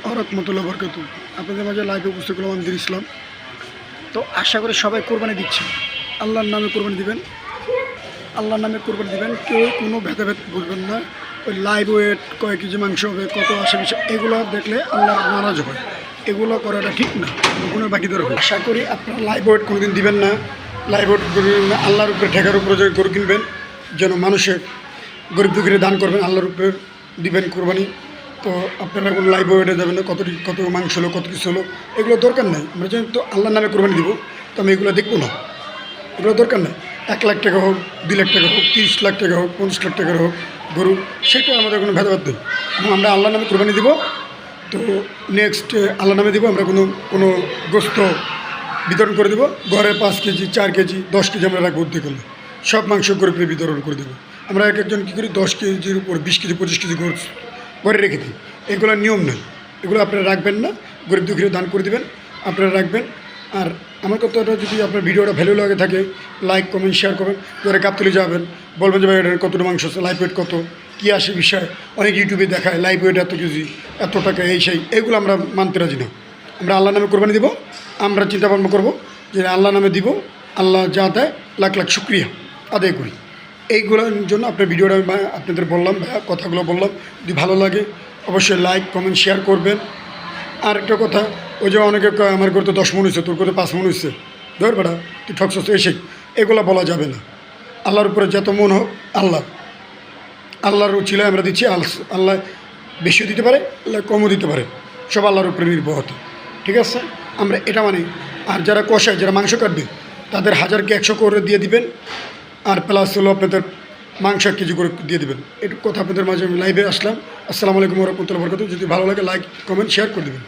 রাহমাতুল্লাহি ওয়া বারাকাতুহু। আপনাদের মাঝে লাইভে উপস্থিত হলাম আমির ইসলাম। তো আশা করি সবাই কোরবানি দিচ্ছেন, আল্লাহর নামে কোরবানি দিবেন, আল্লাহর নামে কোরবানি দিবেন। কেউ কোনো ভেদাভেদ বুঝবেন না। ওই লাইভ ওয়েট, কয় কেজি মাংস হবে, কত আসে বিষয়, এগুলো দেখলে আল্লাহর নারাজ হয়। এগুলো করাটা ঠিক না, গুণের বাকি ধরে। আশা করি আপনারা লাইভ ওয়েট কোনোদিন দিবেন না। লাইভ ওয়েট করবেন না, আল্লাহর উপরে ঠেকার উপরে যে গরু কিনবেন, যেন মানুষের গরিব দুঃখীরে দান করবেন, আল্লাহর উপরে দিবেন কোরবানি। তো আপনারা কোনো লাইভ ওয়েটে যাবেন না, কত মাংস হলো, কত কিছু হলো, এগুলো দরকার নেই। আমরা যেহেতু আল্লাহর নামে কোরবানি দিব, তো আমি এগুলো দেখবো না, এগুলো দরকার নেই। 1 লাখ টাকা হোক, 2 লাখ টাকা হোক, 30 লাখ টাকা হোক, 50 লাখ টাকার হোক গরু, সেটা আমাদের কোনো ভেদাভেদ নেই। এবং আমরা আল্লাহর নামে কোরবানি দিব। তো নেক্সট আল্লাহর নামে দিব। আমরা কোনো গোস্ত বিতরণ করে দেবো। ঘরে 5 কেজি, 4 কেজি, 10 কেজি আমরা রাখবো উদ্যোগ করলে, সব মাংস গরিবকে বিতরণ করে দেবো। আমরা একজন কী করি, 10 কেজির উপর 20 কেজি 25 কেজি ঘরে রেখে দিই। এগুলো নিয়ম নয়, এগুলো আপনারা রাখবেন না। গরিব দুঃখীরা দান করে দেবেন, আপনারা রাখবেন। আর আমার কথাটা যদি আপনার ভিডিওটা ভ্যালু লাগে থাকে, লাইক কমেন্ট শেয়ার করবেন। ধরে গাবতলী যাবেন, বলবেন যে ভাই এটা কতটা মাংস আছে, লাইভ ওয়েট কত, কী আসে বিষয়। অনেক ইউটিউবে দেখায় লাইভ ওয়েট এত কেজি, এত টাকা, এই সেই, এগুলো আমরা মানতে রাজি না। আমরা আল্লাহ নামে কোরবানি দিব। আমরা চিন্তা ভাবনা করবো যে আল্লাহ নামে দিব, আল্লাহ যা দেয় লাখ লাখ শুক্রিয়া আদায় করি। এইগুলোর জন্য আপনার ভিডিওটা আপনাদের বললাম, কথাগুলো বললাম। যদি ভালো লাগে অবশ্যই লাইক কমেন্ট শেয়ার করবেন। আর একটা কথা, ওই যে অনেকে কয় আমার করতে 10 মন হয়েছে, তোর করতে 5 মন হয়েছে, ধর বেটা তুই ঠকছস, এসে এগুলো বলা যাবে না। আল্লাহর উপরে যত মন হোক, আল্লাহর উচিলায় আমরা দিচ্ছি। আল্লাহ বেশিও দিতে পারে, আল্লাহ কমও দিতে পারে, সব আল্লাহর উপরে নির্ভর হতে। ঠিক আছে, আমরা এটা মানি। আর যারা কষায়, যারা মাংস কাটবে, তাদের 1000কে 100 করে দিয়ে দিবেন। আর প্লাস হলো আপনাদের মাংস 1 কেজি করে দিয়ে দেবেন। একটু কথা আপনাদের মাঝে আমি লাইভে আসলাম। আসসালামু আলাইকুম ওয়া রাহমাতুল্লাহি ওয়া বারাকাতুহু। যদি ভালো লাগে লাইক কমেন্ট শেয়ার করে দেবেন।